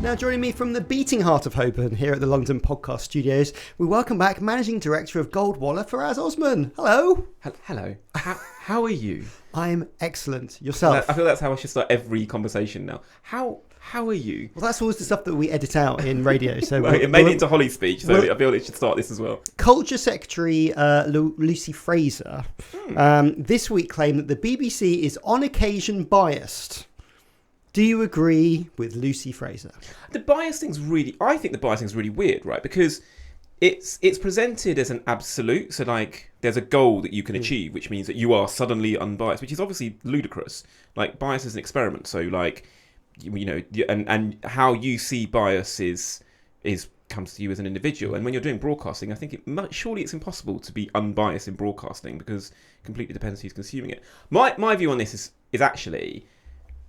Now joining me from the beating heart of Holborn here at the London Podcast Studios, we welcome back Managing Director of Goldwaller, Faraz Osman. Hello. Hello. How are you? I'm excellent. Yourself? I feel that's how I should start every conversation now. How are you? Well, that's always the stuff that we edit out in radio. So well, it made it into Holly's speech, so I feel it should start this as well. Culture Secretary Lucy Fraser this week claimed that the BBC is on occasion biased. Do you agree with Lucy Fraser? I think the bias thing's really weird, right? Because it's presented as an absolute. So like there's a goal that you can achieve, which means that you are suddenly unbiased, which is obviously ludicrous. Like bias is an experiment. So like, you know, and how you see bias is comes to you as an individual. And when you're doing broadcasting, I think surely it's impossible to be unbiased in broadcasting because it completely depends who's consuming it. My view on this is actually,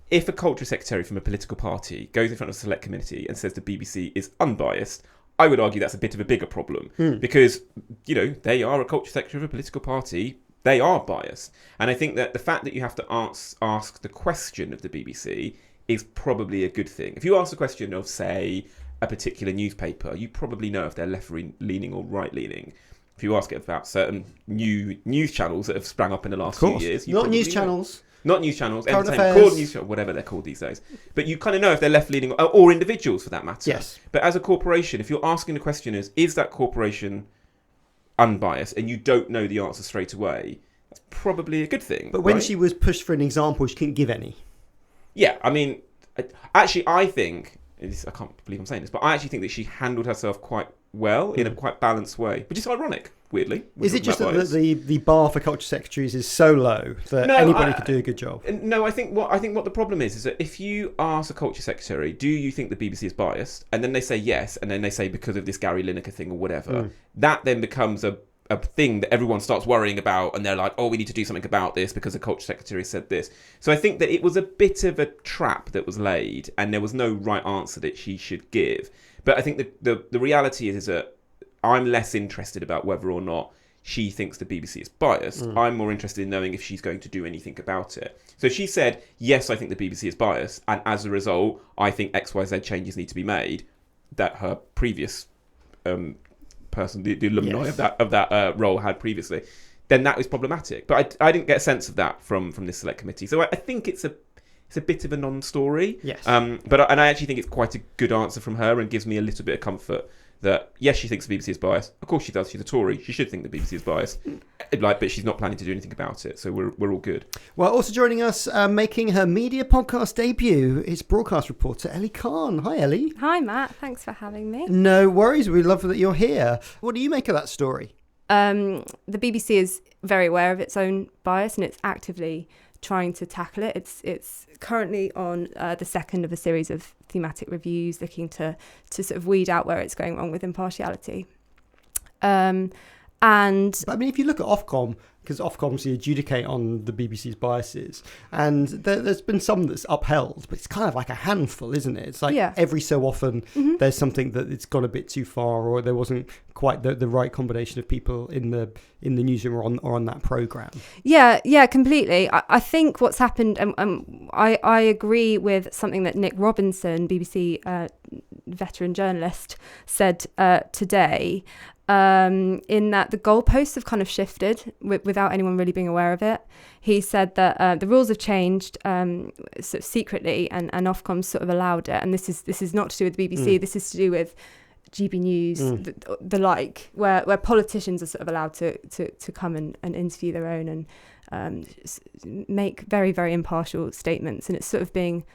if a culture secretary from a political party goes in front of a select committee and says the BBC is unbiased, I would argue that's a bit of a bigger problem because, you know, they are a culture secretary of a political party. They are biased. And I think that the fact that you have to ask the question of the BBC is probably a good thing. If you ask the question of, say, a particular newspaper, you probably know if they're left-leaning or right-leaning. If you ask it about certain new news channels that have sprang up in the last few years... Not news channels. Not news channels, called news channels, whatever they're called these days. But you kind of know if they're left-leaning or individuals for that matter. Yes. But as a corporation, if you're asking the question is that corporation unbiased, and you don't know the answer straight away, that's probably a good thing. But when she was pushed for an example, she couldn't give any. Yeah, I mean, actually, I think, I can't believe I'm saying this, but I actually think that she handled herself quite well in a quite balanced way, which is ironic, weirdly. Is it just that the bar for culture secretaries is so low that anybody could do a good job? No, I think what the problem is that if you ask a culture secretary, do you think the BBC is biased? And then they say yes, and then they say because of this Gary Lineker thing or whatever, that then becomes a thing that everyone starts worrying about, and they're like, oh, we need to do something about this because the culture secretary said this. So I think that it was a bit of a trap that was laid, and there was no right answer that she should give. But I think the reality is that I'm less interested about whether or not she thinks the BBC is biased. I'm more interested in knowing if she's going to do anything about it. So she said, yes, I think the BBC is biased, and as a result, I think XYZ changes need to be made, that her previous person, the alumni of that role had previously, then that was problematic. But I didn't get a sense of that from this select committee. So I think it's a bit of a non-story. Yes. But I actually think it's quite a good answer from her and gives me a little bit of comfort that, yes, she thinks the BBC is biased. Of course she does. She's a Tory. She should think the BBC is biased. But she's not planning to do anything about it. So we're all good. Well, also joining us, making her media podcast debut, is broadcast reporter Ellie Khan. Hi, Ellie. Hi, Matt. Thanks for having me. No worries. We love that you're here. What do you make of that story? The BBC is very aware of its own bias and it's actively trying to tackle it. It's currently on the second of a series of thematic reviews looking to sort of weed out where it's going wrong with impartiality. But I mean, if you look at Ofcom, because Ofcom obviously adjudicate on the BBC's biases, and there's been some that's upheld, but it's kind of like a handful, isn't it? It's like every so often there's something that it's gone a bit too far, or there wasn't quite the right combination of people in the newsroom or on that programme. Yeah, completely. I think what's happened, I agree with something that Nick Robinson, BBC veteran journalist, said today, in that the goalposts have kind of shifted without anyone really being aware of it. He said that the rules have changed sort of secretly, and Ofcom sort of allowed it. And this is not to do with the BBC. This is to do with GB News, the like, where politicians are sort of allowed to come and interview their own and make very, very impartial statements. And it's sort of being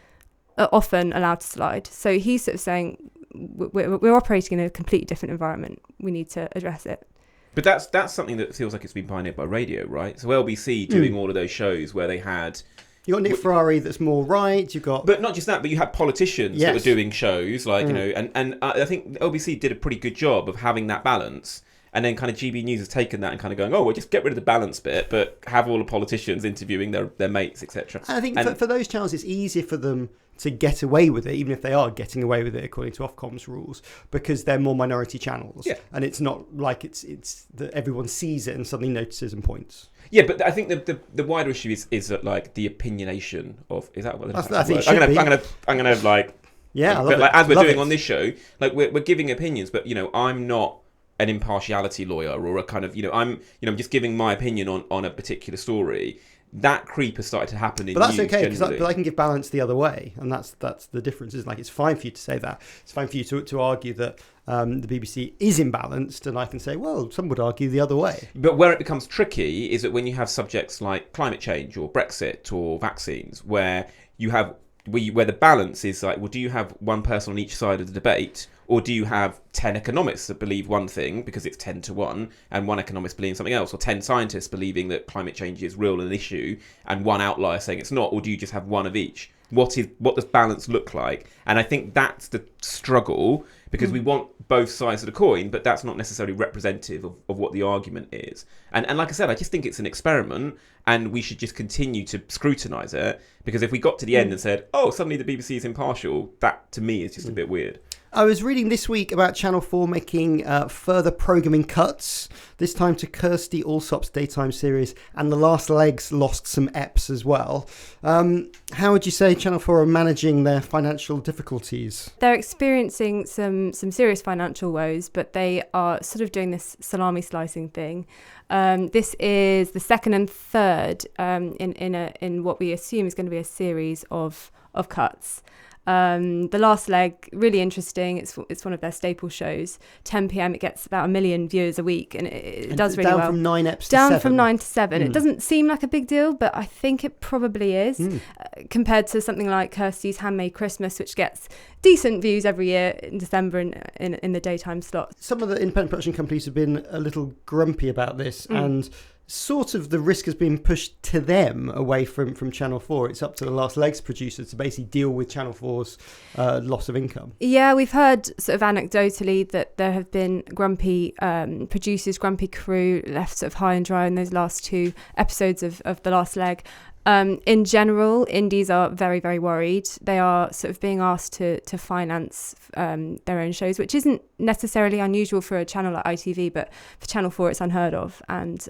often allowed to slide. So he's sort of saying, we're operating in a completely different environment. We need to address it. But that's something that feels like it's been pioneered by radio, right? So LBC doing all of those shows where they had... You got Nick Ferrari that's more right. You got, but not just that. But you had politicians that were doing shows like and I think LBC did a pretty good job of having that balance. And then kind of GB News has taken that and kind of going, we'll just get rid of the balance bit, but have all the politicians interviewing their mates, etc. I think for those channels, it's easier for them to get away with it, even if they are getting away with it according to Ofcom's rules, because they're more minority channels. Yeah. And it's not like it's that everyone sees it and suddenly notices and points. Yeah, but I think the wider issue is that like the opinionation of, is that what I think it should be. I'm gonna like Yeah, but like, as we're doing on this show, like we're giving opinions, but I'm not an impartiality lawyer or a kind of I'm just giving my opinion on a particular story. That creep has started to happen in but that's news okay because generally. I can give balance the other way, and that's the difference. Is like it's fine for you to say that. It's fine for you to argue that the BBC is imbalanced, and I can say, well, some would argue the other way. But where it becomes tricky is that when you have subjects like climate change or Brexit or vaccines, where you have where the balance is like, well, do you have one person on each side of the debate, or do you have 10 economists that believe one thing because it's 10 to 1, and one economist believing something else, or 10 scientists believing that climate change is real and an issue, and one outlier saying it's not, or do you just have one of each? What does balance look like? And I think that's the struggle, because we want both sides of the coin, but that's not necessarily representative of what the argument is. And like I said, I just think it's an experiment, and we should just continue to scrutinise it, because if we got to the end and said, oh, suddenly the BBC is impartial, that to me is just a bit weird. I was reading this week about Channel 4 making further programming cuts, this time to Kirsty Allsop's daytime series, and The Last Legs lost some eps as well. How would you say Channel 4 are managing their financial difficulties? They're experiencing some serious financial woes, but they are sort of doing this salami slicing thing. This is the second and third in what we assume is going to be a series of cuts. The Last Leg, really interesting. It's one of their staple shows. 10 p.m. it gets about 1 million viewers a week, and it does really well. Down from 9 eps to 7. Down from 9 to 7. It doesn't seem like a big deal, but I think it probably is, compared to something like Kirsty's Handmade Christmas, which gets decent views every year in December in the daytime slot. Some of the independent production companies have been a little grumpy about this, and sort of the risk has been pushed to them away from Channel 4. It's up to the Last Legs producers to basically deal with Channel 4's loss of income. Yeah, we've heard sort of anecdotally that there have been grumpy producers, grumpy crew left sort of high and dry in those last 2 episodes of The Last Leg. In general, indies are very, very worried. They are sort of being asked to finance their own shows, which isn't necessarily unusual for a channel like ITV, but for Channel 4 it's unheard of, and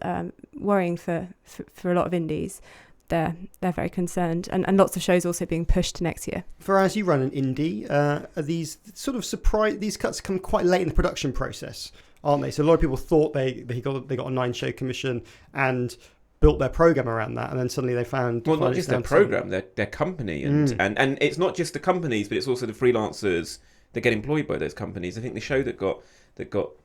worrying for a lot of indies. They're very concerned, and lots of shows also being pushed to next year. Faraz, you run an indie. Are these sort of surprise? These cuts come quite late in the production process, aren't they? So a lot of people thought they got a 9-show commission and built their program around that, and then suddenly they found not just their program, their company, and it's not just the companies, but it's also the freelancers that get employed by those companies. I think the show that got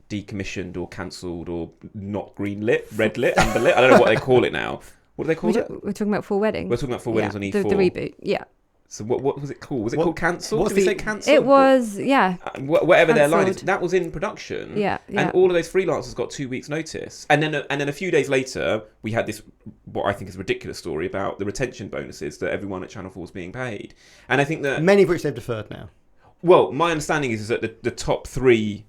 decommissioned or cancelled or not green lit, red lit, amber lit, I don't know what they call it now. What do they call it? We're talking about 4 Weddings. We're talking about 4 Weddings on E4. The reboot, yeah. So what was it called? Was it called Cancelled? Did we say Cancelled? It was, yeah. Whatever their line is, that was in production. Yeah. And all of those freelancers got 2 weeks' notice. And then a few days later, we had this, what I think is a ridiculous story about the retention bonuses that everyone at Channel 4 was being paid. And I think that... many of which they've deferred now. Well, my understanding is that the top 3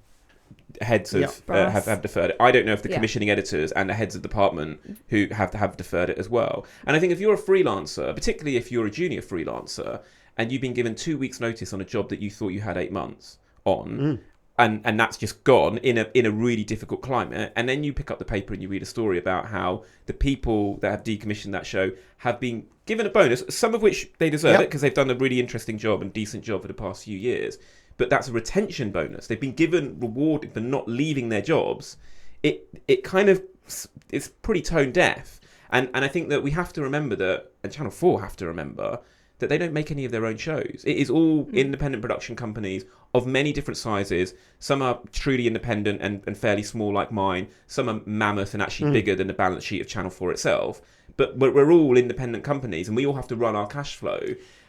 heads have deferred it. I don't know if the commissioning editors and the heads of department who have deferred it as well. And I think if you're a freelancer, particularly if you're a junior freelancer, and you've been given 2 weeks' notice on a job that you thought you had 8 months on, and that's just gone in a really difficult climate, and then you pick up the paper and you read a story about how the people that have decommissioned that show have been given a bonus, some of which they deserve it because they've done a really interesting job and decent job for the past few years. But that's a retention bonus. They've been rewarded for not leaving their jobs. It kind of is pretty tone deaf. And I think that we have to remember that, and Channel 4 have to remember, that they don't make any of their own shows. It is all independent production companies of many different sizes. Some are truly independent and fairly small like mine. Some are mammoth and actually bigger than the balance sheet of Channel 4 itself. But we're all independent companies, and we all have to run our cash flow.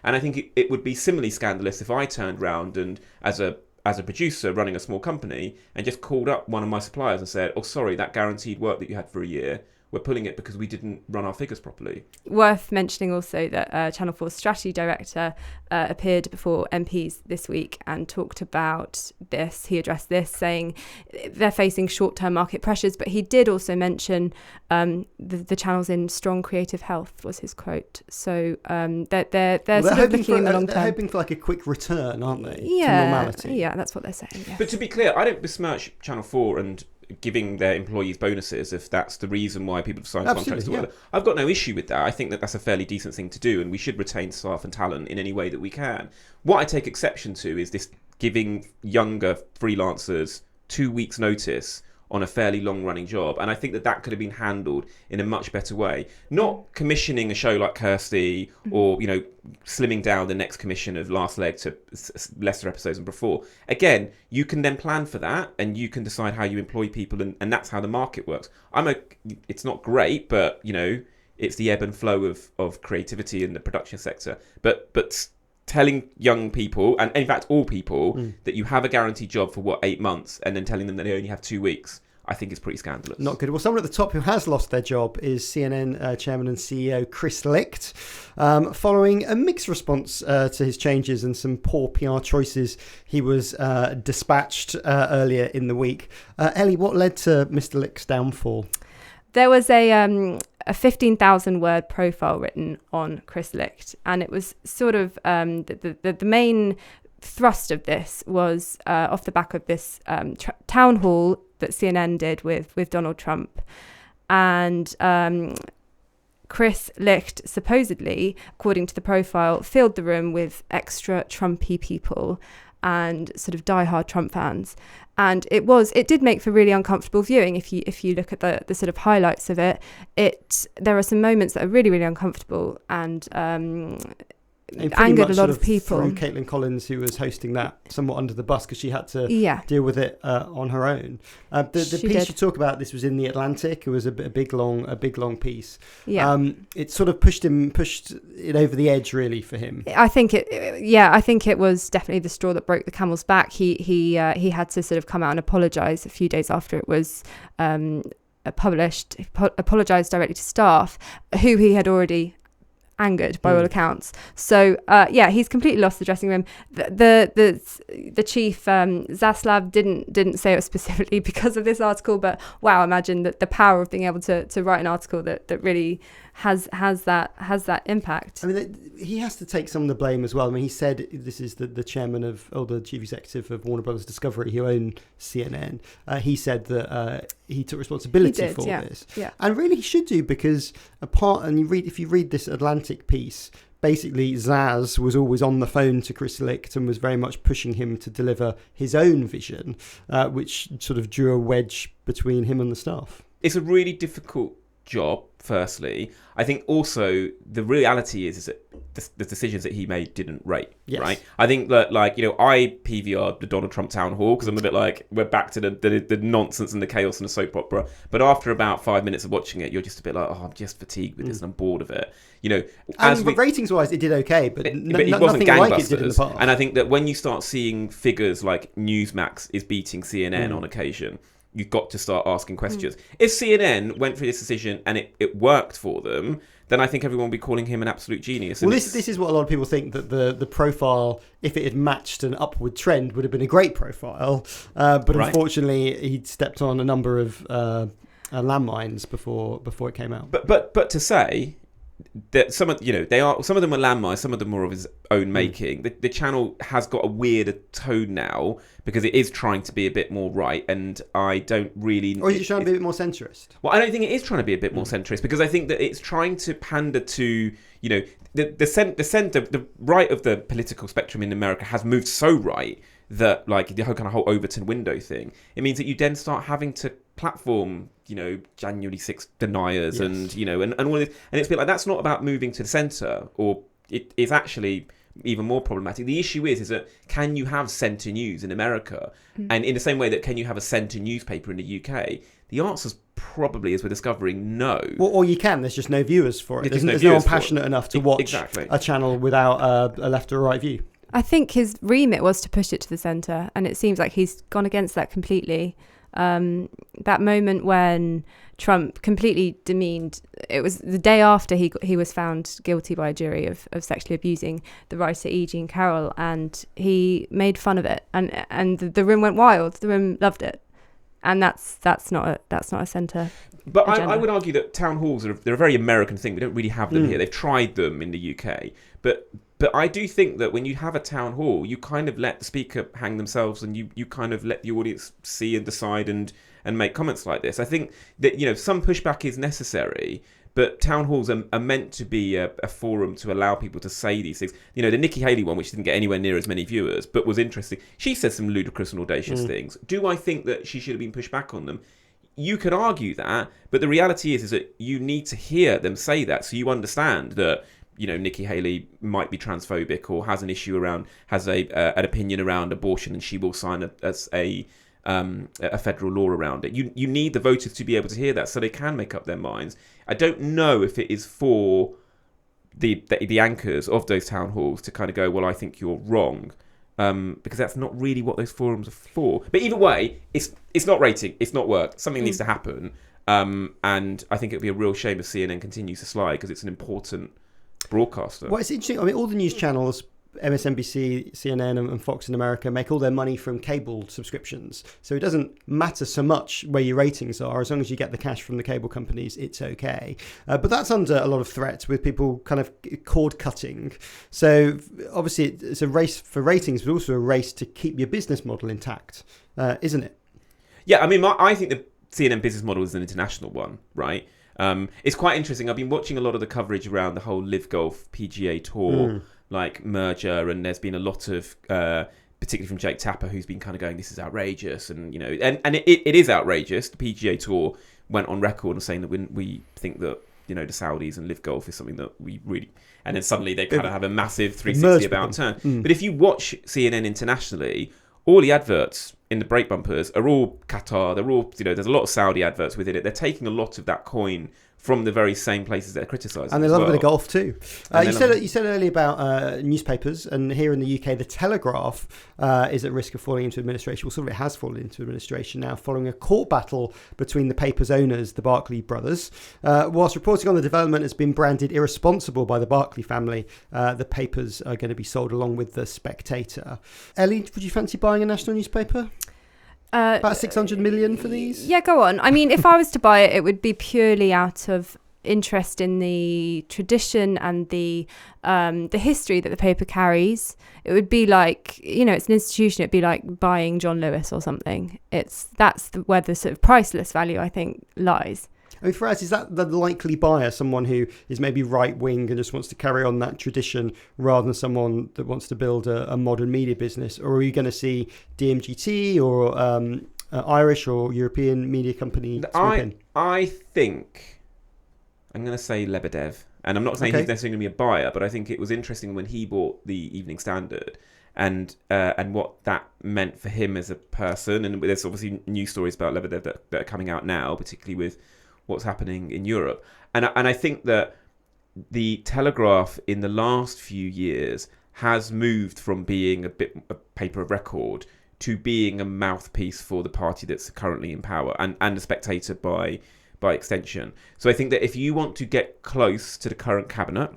And I think it would be similarly scandalous if I turned round and, as a producer running a small company, and just called up one of my suppliers and said, oh, sorry, that guaranteed work that you had for a year, we're pulling it because we didn't run our figures properly. Worth mentioning also that Channel 4's strategy director appeared before MPs this week and talked about this. He addressed this, saying they're facing short-term market pressures, but he did also mention the channel's in strong creative health, was his quote. So they're sort of looking in the long term. They're hoping for like a quick return, aren't they? Yeah, to normality. Yeah, that's what they're saying. Yes. But to be clear, I don't besmirch Channel 4 and giving their employees bonuses if that's the reason why people have signed contracts to work. I've got no issue with that. I think that that's a fairly decent thing to do, and we should retain staff and talent in any way that we can. What I take exception to is this giving younger freelancers 2 weeks notice on a fairly long-running job, and I think that could have been handled in a much better way. Not commissioning a show like Kirsty, or slimming down the next commission of Last Leg to lesser episodes than before. Again, you can then plan for that, and you can decide how you employ people, and that's how the market works. It's not great, but it's the ebb and flow of creativity in the production sector. But telling young people, and in fact all people, that you have a guaranteed job for 8 months, and then telling them that they only have 2 weeks, I think is pretty scandalous. Not good. Well, someone at the top who has lost their job is CNN chairman and CEO Chris Licht, following a mixed response to his changes and some poor PR choices. He was dispatched earlier in the week. Ellie, what led to Mr. Licht's downfall? There was a 15,000 word profile written on Chris Licht, and it was sort of the main thrust of this was off the back of this town hall that CNN did with Donald Trump. And Chris Licht supposedly, according to the profile, filled the room with extra Trumpy people and sort of diehard Trump fans. And it did make for really uncomfortable viewing. If you look at the sort of highlights of it, there are some moments that are really, really uncomfortable and angered a lot of people. Threw Caitlin Collins, who was hosting that, somewhat under the bus because she had to deal with it on her own. The piece you talk about, this was in The Atlantic. It was a big long piece. Yeah. It sort of pushed it over the edge, really, for him. I think it was definitely the straw that broke the camel's back. He had to sort of come out and apologise a few days after it was published. He apologised directly to staff, who he had already angered by all accounts. So he's completely lost the dressing room. The chief Zaslav didn't say it specifically because of this article, but wow, imagine the power of being able to write an article that really has that impact. I mean, he has to take some of the blame as well. I mean, he said, this is the chairman or the chief executive of Warner Brothers Discovery, who own CNN. He said that he took responsibility for this. Yeah. And really he should do, because if you read this Atlantic piece, basically Zaz was always on the phone to Chris Licht and was very much pushing him to deliver his own vision, which sort of drew a wedge between him and the staff. It's a really difficult job, firstly. I think also the reality is that the decisions that he made didn't rate, right? I think that, I PVR'd the Donald Trump town hall because I'm a bit like, we're back to the nonsense and the chaos and the soap opera. But after about 5 minutes of watching it, you're just a bit like, I'm just fatigued with this and I'm bored of it. Ratings-wise, it did okay, but it wasn't gangbusters. Like it did in the past. And I think that when you start seeing figures like Newsmax is beating CNN on occasion, you've got to start asking questions. If CNN went through this decision and it worked for them, then I think everyone would be calling him an absolute genius. Well, this is what a lot of people think, that the profile, if it had matched an upward trend, would have been a great profile. But Unfortunately, he'd stepped on a number of landmines before it came out. But to say that some of them were landmines, some of them were of his own making. The channel has got a weirder tone now because it is trying to be a bit more right, and I don't really. Or is it trying to be a bit more centrist? Well, I don't think it is trying to be a bit more centrist, because I think that it's trying to pander to the right of the political spectrum in America has moved so right that, like, the whole Overton window thing, it means that you then start having to platform, January 6th deniers and all this, and it's a bit like, that's not about moving to the centre, or it is actually even more problematic. The issue is that can you have centre news in America, and in the same way that can you have a centre newspaper in the UK? The answer's probably, as we're discovering, no. Or you can. There's just no viewers for it. There's no one passionate enough to watch a channel without a left or right view. I think his remit was to push it to the centre, and it seems like he's gone against that completely. That moment when Trump completely demeaned, it was the day after he was found guilty by a jury of sexually abusing the writer E. Jean Carroll, and he made fun of it, and the room went wild. The room loved it, and that's not a centre. But I would argue that town halls they're a very American thing. We don't really have them here. They've tried them in the UK, but I do think that when you have a town hall, you kind of let the speaker hang themselves, and you kind of let the audience see and decide, and and make comments like this. I think that, some pushback is necessary, but town halls are meant to be a forum to allow people to say these things. The Nikki Haley one, which didn't get anywhere near as many viewers, but was interesting. She said some ludicrous and audacious things. Do I think that she should have been pushed back on them? You could argue that, but the reality is that you need to hear them say that so you understand that, Nikki Haley might be transphobic or has an issue has an opinion around abortion, and she will sign a federal law around it. You need the voters to be able to hear that so they can make up their minds. I don't know if it is for the anchors of those town halls to kind of go, well, I think you're wrong, because that's not really what those forums are for. But either way, it's not rating, it's not worked. Something needs to happen, and I think it would be a real shame if CNN continues to slide, because it's an important broadcaster. Well, it's interesting. I mean, all the news channels, MSNBC, CNN and Fox in America, make all their money from cable subscriptions. So it doesn't matter so much where your ratings are. As long as you get the cash from the cable companies, it's okay. But that's under a lot of threat with people kind of cord cutting. So obviously it's a race for ratings, but also a race to keep your business model intact, isn't it? Yeah, I mean, I think the CNN business model is an international one, right? It's quite interesting. I've been watching a lot of the coverage around the whole Live Golf PGA Tour merger, and there's been a lot of particularly from Jake Tapper, who's been kind of going, this is outrageous, and and it is outrageous. The PGA Tour went on record and saying that we think that the Saudis and Live Golf is something that we really, and then suddenly they kind of have a massive 360 about turn. But if you watch CNN internationally, all the adverts in the brake bumpers are all Qatar. They're all, there's a lot of Saudi adverts within it. They're taking a lot of that coin from the very same places they're criticising. And they love a bit of golf too. You said earlier about newspapers, and here in the UK, the Telegraph is at risk of falling into administration. Well, sort of it has fallen into administration now, following a court battle between the paper's owners, the Barclay brothers. Whilst reporting on the development has been branded irresponsible by the Barclay family, the papers are going to be sold along with the Spectator. Ellie, would you fancy buying a national newspaper? About 600 million for these? Yeah, go on. I mean, if I was to buy it, it would be purely out of interest in the tradition and the history that the paper carries. It would be like, it's an institution. It'd be like buying John Lewis or something. That's where the sort of priceless value, I think, lies. I mean, Faraz, is that the likely buyer, someone who is maybe right-wing and just wants to carry on that tradition rather than someone that wants to build a modern media business? Or are you going to see DMGT or Irish or European media company swoop in? I think I'm going to say Lebedev. And I'm not saying he's necessarily going to be a buyer, but I think it was interesting when he bought the Evening Standard and what that meant for him as a person. And there's obviously news stories about Lebedev that are coming out now, particularly with what's happening in Europe. And I think that the Telegraph in the last few years has moved from being a paper of record to being a mouthpiece for the party that's currently in power, and a Spectator by extension. So I think that if you want to get close to the current cabinet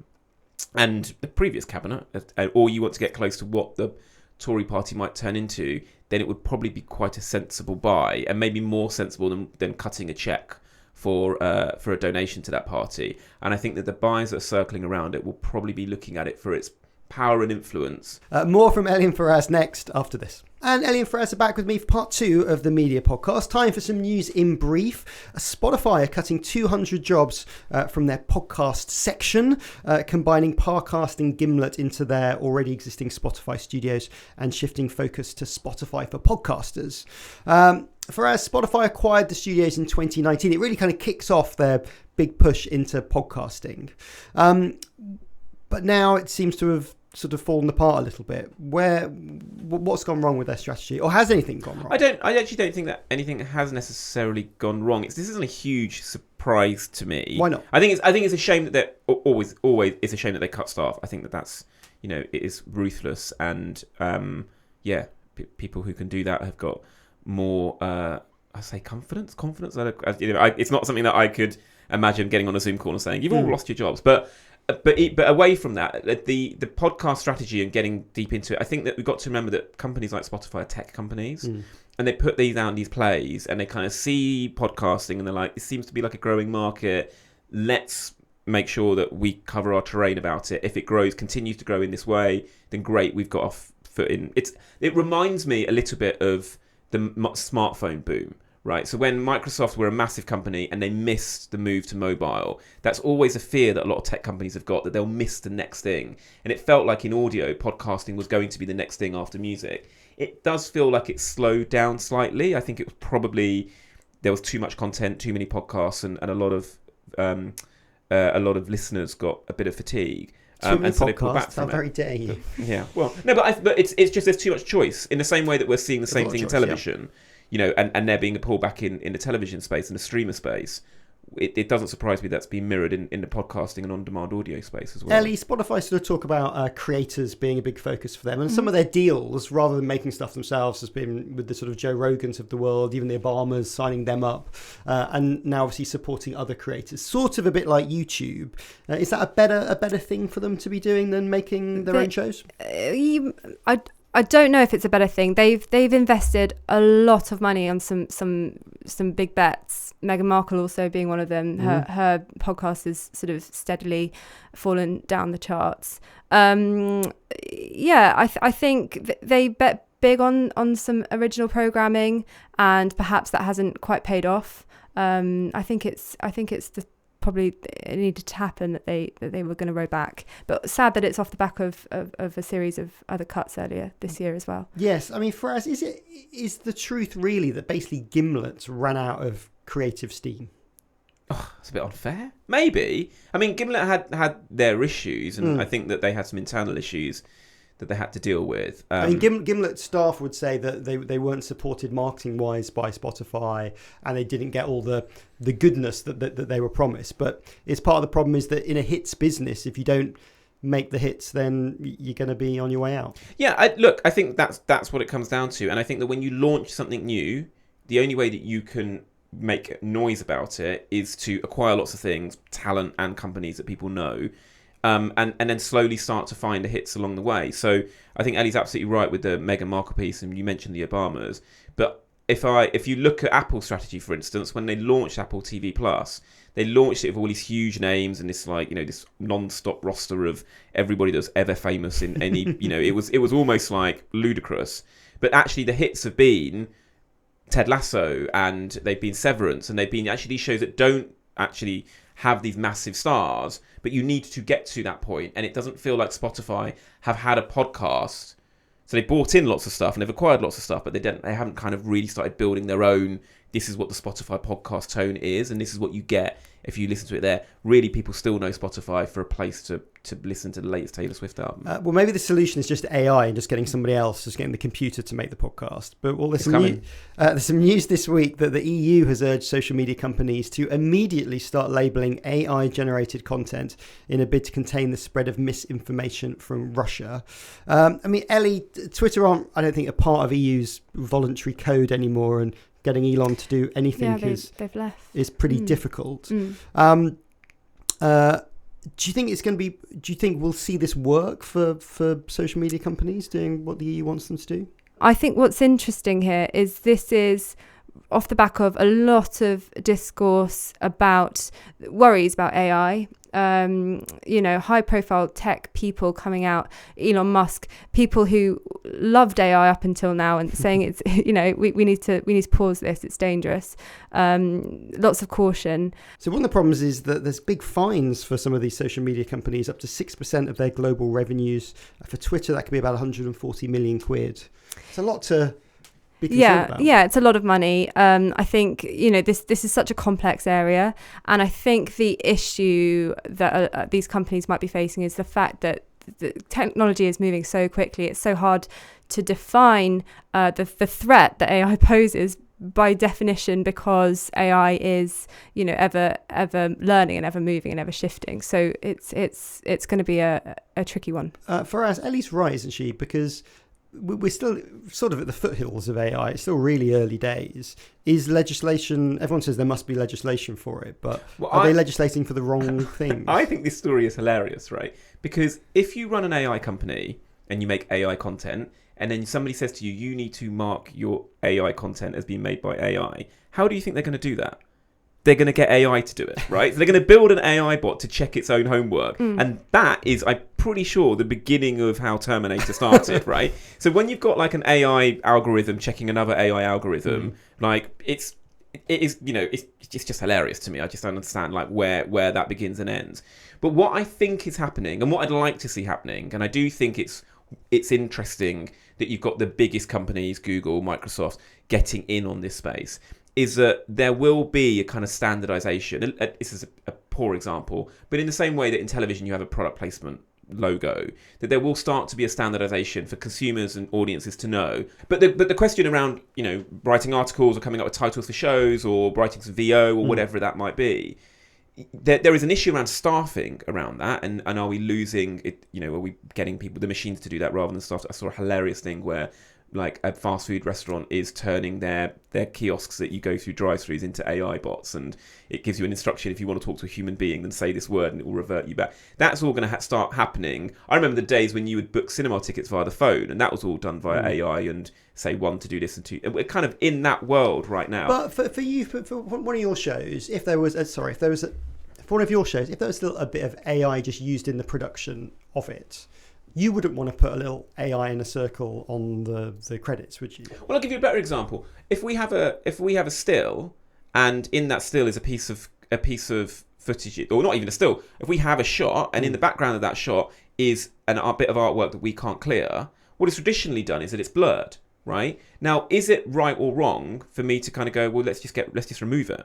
and the previous cabinet, or you want to get close to what the Tory party might turn into, then it would probably be quite a sensible buy, and maybe more sensible than cutting a cheque for a donation to that party. And I think that the buyers that are circling around it will probably be looking at it for its power and influence. More from Ellie and Faraz next after this. And Ellie and Faraz are back with me for part 2 of the media podcast. Time for some news in brief. Spotify are cutting 200 jobs from their podcast section, combining Parcast and Gimlet into their already existing Spotify studios and shifting focus to Spotify for podcasters. Faraz, Spotify acquired the studios in 2019. It really kind of kicks off their big push into podcasting. But now it seems to have sort of fallen apart a little bit. What's gone wrong with their strategy, or has anything gone wrong? I actually don't think that anything has necessarily gone wrong. This isn't a huge surprise to me. Why not? I think it's a shame that they're always it's a shame that they cut staff. I think that's it is ruthless, and people who can do that have got more I say confidence. It's not something that I could imagine getting on a Zoom call and saying you've all lost your jobs, but away from that, the podcast strategy and getting deep into it, I think that we've got to remember that companies like Spotify are tech companies, and they put these out in these plays, and they kind of see podcasting, and they're like, it seems to be like a growing market. Let's make sure that we cover our terrain about it. If it continues to grow in this way, then great, we've got our foot in. It reminds me a little bit of the smartphone boom, right? So when Microsoft were a massive company and they missed the move to mobile, that's always a fear that a lot of tech companies have got, that they'll miss the next thing. And it felt like in audio, podcasting was going to be the next thing after music. It does feel like it's slowed down slightly. I think it was probably, there was too much content, too many podcasts, and a lot of listeners got a bit of fatigue. And so they pull back from it. Very dare you. Yeah, well, no, but it's just there's too much choice. In the same way that we're seeing the same thing in television, you know, and there being a pullback in the television space and the streamer space. It doesn't surprise me that's been mirrored in the podcasting and on-demand audio space as well. Ellie, Spotify sort of talk about creators being a big focus for them, and some of their deals, rather than making stuff themselves, has been with the sort of Joe Rogans of the world, even the Obamas signing them up, and now obviously supporting other creators, sort of a bit like YouTube. Is that a better thing for them to be doing than making their own shows? I don't know if it's a better thing. They've invested a lot of money on some big bets. Meghan Markle also being one of them. Her podcast has sort of steadily fallen down the charts. I think they bet big on some original programming, and perhaps that hasn't quite paid off. I think it's probably it needed to happen that they were going to row back, but sad that it's off the back of a series of other cuts earlier this year as well. Yes, I mean, Faraz, is the truth really that basically Gimlet ran out of creative steam? Oh, it's a bit unfair. Maybe. I mean, Gimlet had their issues, and I think that they had some internal issues that they had to deal with. I mean, Gimlet staff would say that they weren't supported marketing-wise by Spotify, and they didn't get all the goodness that they were promised. But it's part of the problem is that in a hits business, if you don't make the hits, then you're going to be on your way out. Yeah, I think that's what it comes down to. And I think that when you launch something new, the only way that you can make noise about it is to acquire lots of things, talent and companies that people know. And then slowly start to find the hits along the way. So I think Ellie's absolutely right with the Meghan Markle piece, and you mentioned the Obamas. But if you look at Apple's strategy, for instance, when they launched Apple TV Plus, they launched it with all these huge names and this this non-stop roster of everybody that was ever famous in any it was almost like ludicrous. But actually the hits have been Ted Lasso, and they've been Severance, and they've been actually these shows that don't actually have these massive stars, but you need to get to that point. And it doesn't feel like Spotify have had a podcast. So they bought in lots of stuff and they've acquired lots of stuff, but they haven't kind of really started building their own. This is what the Spotify podcast tone is, and this is what you get if you listen to it there. Really, people still know Spotify for a place to listen to the latest Taylor Swift album. Well, maybe the solution is just AI and just getting somebody else, just getting the computer to make the podcast. But there's some news this week that the EU has urged social media companies to immediately start labelling AI-generated content in a bid to contain the spread of misinformation from Russia. I mean, Ellie, Twitter aren't, I don't think, a part of EU's voluntary code anymore, and getting Elon to do anything they've left. is pretty difficult. Do you think it's going to be? Do you think we'll see this work for social media companies doing what the EU wants them to do? I think what's interesting here is this is off the back of a lot of discourse about worries about AI. High-profile tech people coming out, Elon Musk, people who loved AI up until now, and saying it's we need to pause this. It's dangerous. Lots of caution. So one of the problems is that there's big fines for some of these social media companies, up to 6% of their global revenues. For Twitter, that could be about 140 million quid. It's a lot to. Yeah, it's a lot of money. I think this is such a complex area, and I think the issue that these companies might be facing is the fact that the technology is moving so quickly. It's so hard to define the threat that AI poses by definition, because AI is ever learning and ever moving and ever shifting. So it's going to be a tricky one. Faraz, Ellie's right, isn't she? Because we're still sort of at the foothills of AI. It's still really early days. Is legislation, everyone says there must be legislation for it, but are they legislating for the wrong things? I think this story is hilarious, right? Because if you run an AI company and you make AI content, and then somebody says to you, you need to mark your AI content as being made by AI, how do you think they're going to do that? They're going to get AI to do it, right? So they're going to build an AI bot to check its own homework. And that is, I'm pretty sure, the beginning of how Terminator started, right? So when you've got like an AI algorithm checking another AI algorithm, like it is, it's just hilarious to me. I just don't understand like where that begins and ends. But what I think is happening, and what I'd like to see happening, and I do think it's interesting that you've got the biggest companies, Google, Microsoft, getting in on this space, is that there will be a kind of standardization. This is a poor example, but in the same way that in television you have a product placement logo, that there will start to be a standardization for consumers and audiences to know. But the question around, writing articles or coming up with titles for shows or writing some VO or whatever that might be, there is an issue around staffing around that, and are we losing it? Are we getting the machines to do that rather than staff? I saw a hilarious thing where like a fast food restaurant is turning their kiosks that you go through drive-thrus into AI bots, and it gives you an instruction: if you want to talk to a human being, then say this word and it will revert you back. That's all going to start happening. I remember the days when you would book cinema tickets via the phone, and that was all done via AI and say one to do this and two. And we're kind of in that world right now. But for you, for one of your shows, if there was for one of your shows, if there was still a bit of AI just used in the production of it, you wouldn't want to put a little AI in a circle on the credits, would you? Well, I'll give you a better example. If we have a still, and in that still is a piece of footage, or not even a still, if we have a shot, and in the background of that shot is a bit of artwork that we can't clear, what is traditionally done is that it's blurred, right? Now, is it right or wrong for me to kind of go, well, let's just remove it,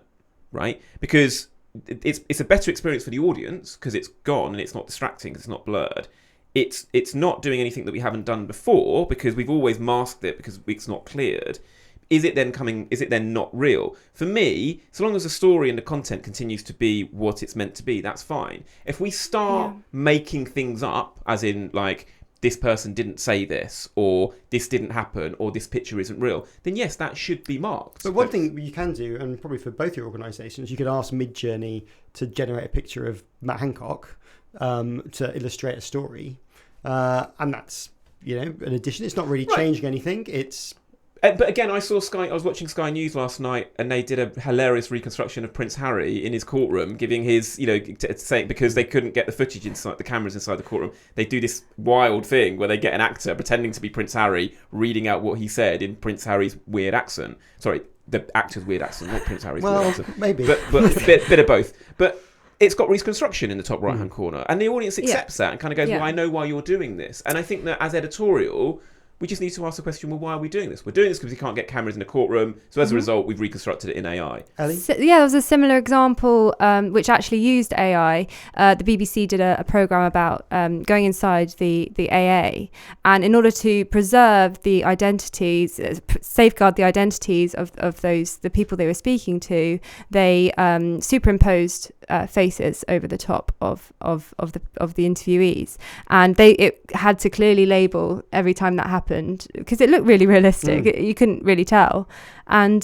right? Because it's a better experience for the audience because it's gone and it's not distracting, it's not blurred. It's not doing anything that we haven't done before because we've always masked it because it's not cleared. Is it then not real? For me, so long as the story and the content continues to be what it's meant to be, that's fine. If we start making things up, as in like this person didn't say this, or this didn't happen, or this picture isn't real, then yes, that should be marked. But one thing you can do, and probably for both your organisations, you could ask Midjourney to generate a picture of Matt Hancock to illustrate a story, and that's an addition. It's not really changing anything. It's but again, I was watching Sky News last night, and they did a hilarious reconstruction of Prince Harry in his courtroom, giving his saying because they couldn't get the footage inside the cameras inside the courtroom, they do this wild thing where they get an actor pretending to be Prince Harry reading out what he said in Prince Harry's weird accent. Sorry, the actor's weird accent, not Prince Harry's weird accent. Maybe, but a bit of both. But it's got reconstruction in the top right-hand corner, and the audience accepts that and kind of goes, well, I know why you're doing this. And I think that as editorial, we just need to ask the question, well, why are we doing this? We're doing this because we can't get cameras in a courtroom. So as a result, we've reconstructed it in AI. Ellie? So, there was a similar example which actually used AI. The BBC did a programme about going inside the AA. And in order to preserve the identities, safeguard the identities of the people they were speaking to, they superimposed faces over the top of the interviewees. And it had to clearly label every time that happened, because it looked really realistic. You couldn't really tell. And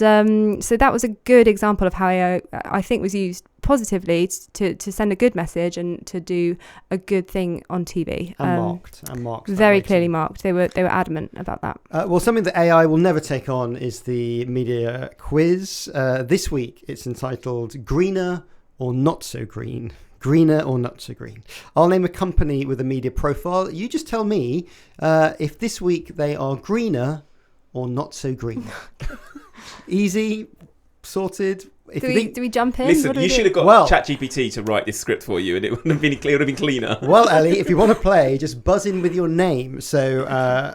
so that was a good example of how AI, I think, was used positively to send a good message and to do a good thing on TV. And marked. Very clearly marked. They were adamant about that. Well, something that AI will never take on is the media quiz. This week, it's entitled Greener or Not So Green. Greener or not so green. I'll name a company with a media profile. You just tell me if this week they are greener or not so green. Easy, sorted. Do we jump in? Listen, you should have got ChatGPT to write this script for you, and it would have been cleaner. Well, Ellie, if you want to play, just buzz in with your name. So,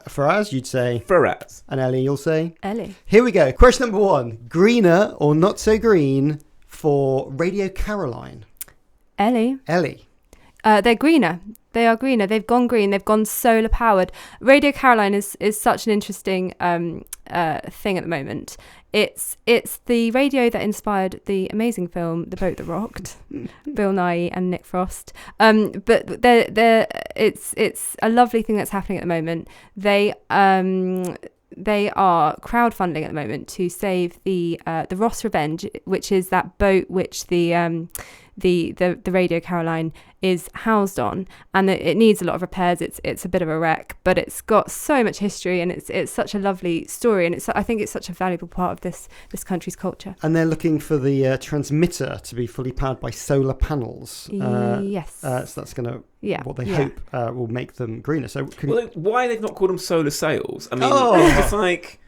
Faraz, you'd say Faraz, and Ellie, you'll say Ellie. Here we go. Question number 1: greener or not so green for Radio Caroline? Ellie. They're greener. They are greener. They've gone green. They've gone solar powered. Radio Caroline is such an interesting thing at the moment. It's the radio that inspired the amazing film The Boat That Rocked, Bill Nighy and Nick Frost. But it's a lovely thing that's happening at the moment. They are crowdfunding at the moment to save the Ross Revenge, which is that boat which the Radio Caroline is housed on, and it needs a lot of repairs. It's a bit of a wreck, but it's got so much history, and it's such a lovely story, and I think it's such a valuable part of this country's culture. And they're looking for the transmitter to be fully powered by solar panels. Yes. So that's going to what they hope will make them greener. So why they've not called them solar sails? I mean, it's like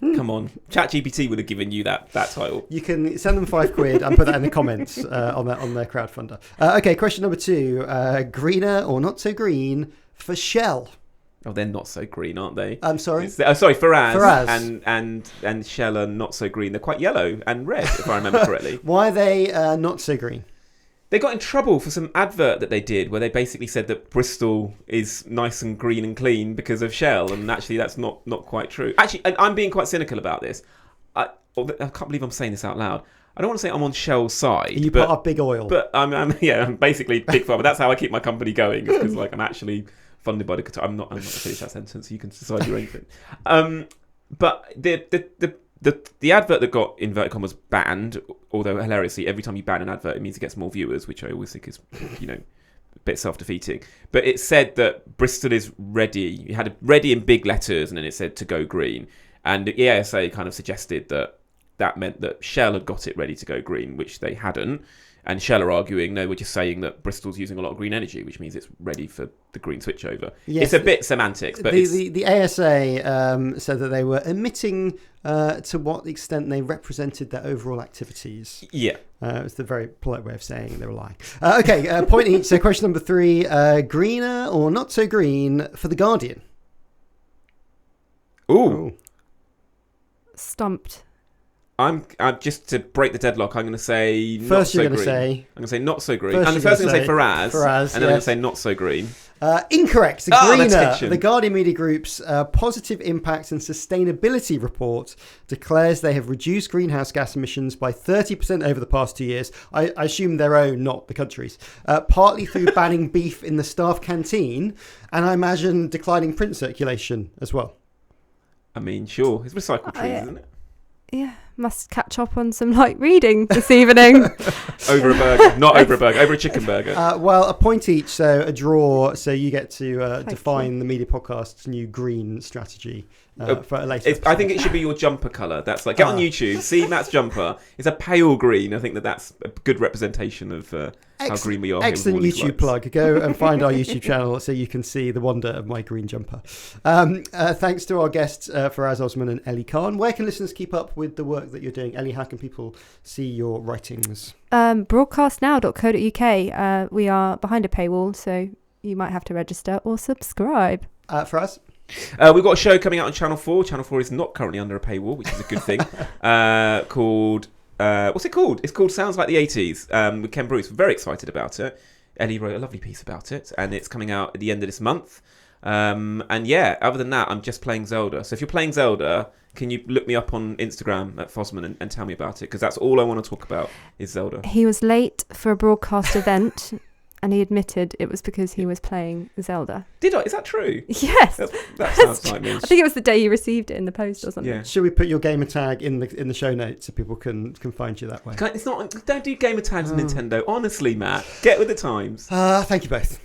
Come on, ChatGPT would have given you that title. You can send them £5 and put that in the comments on their crowdfunder. Okay, question number 2. Greener or not so green for Shell? Oh, they're not so green, aren't they? I'm sorry. Sorry, Faraz. And Shell are not so green. They're quite yellow and red, if I remember correctly. Why are they not so green? They got in trouble for some advert that they did where they basically said that Bristol is nice and green and clean because of Shell, and actually that's not quite true. Actually, I'm being quite cynical about this. I can't believe I'm saying this out loud. I don't want to say I'm on Shell's side. You put up big oil. But I'm basically big pharma. That's how I keep my company going, because I'm actually funded by the... I'm not going to finish that sentence, so you can decide your own thing. But the advert that got inverted commas banned, although hilariously every time you ban an advert it means it gets more viewers, which I always think is a bit self-defeating. But it said that Bristol is ready. It had a ready in big letters, and then it said to go green. And the EASA kind of suggested that meant that Shell had got it ready to go green, which they hadn't. And Shell are arguing, no, we're just saying that Bristol's using a lot of green energy, which means it's ready for the green switchover. Yes, it's a bit semantics. But the ASA said that they were admitting to what extent they represented their overall activities. Yeah. It was the very polite way of saying they were lying. Okay, point each. So question number 3, greener or not so green for The Guardian? Ooh. Stumped. I'm just to break the deadlock. I'm going to say first. Not you're so green. Say I'm going to say not so green. First I'm going to say Faraz, and then I'm going to say not so green. Incorrect. Greener. Attention. The Guardian Media Group's Positive Impact and Sustainability Report declares they have reduced greenhouse gas emissions by 30% over the past 2 years. I assume their own, not the country's. Partly through banning beef in the staff canteen, and I imagine declining print circulation as well. I mean, sure. It's recycled trees, isn't it? Yeah, must catch up on some light reading this evening. Over a burger. Not over a burger. Over a chicken burger. Well, a point each, so a draw. So you get to define the Media Podcast's new green strategy for a later episode. I think it should be your jumper colour. That's like, get on YouTube, see Matt's jumper. It's a pale green. I think that's a good representation of how green we are. Excellent YouTube plug. Go and find our YouTube channel so you can see the wonder of my green jumper. Thanks to our guests, Faraz Osman and Ellie Khan. Where can listeners keep up with the work that you're doing? Ellie, how can people see your writings? Broadcastnow.co.uk. We are behind a paywall, so you might have to register or subscribe. Faraz? We've got a show coming out on Channel 4. Channel 4 is not currently under a paywall, which is a good thing. Called... what's it called? It's called Sounds Like the 80s with Ken Bruce. Very excited about it. Ellie wrote a lovely piece about it, and it's coming out at the end of this month. And yeah, other than that, I'm just playing Zelda. So if you're playing Zelda, can you look me up on Instagram at Fosman and tell me about it? Because that's all I want to talk about is Zelda. He was late for a broadcast event, and he admitted it was because he was playing Zelda. Did I? Is that true? Yes. That sounds like me. I think it was the day you received it in the post or something. Yeah. Should we put your gamer tag in the show notes so people can find you that way? It's not. Don't do gamer tags on Nintendo. Honestly, Matt, get with the times. Thank you both.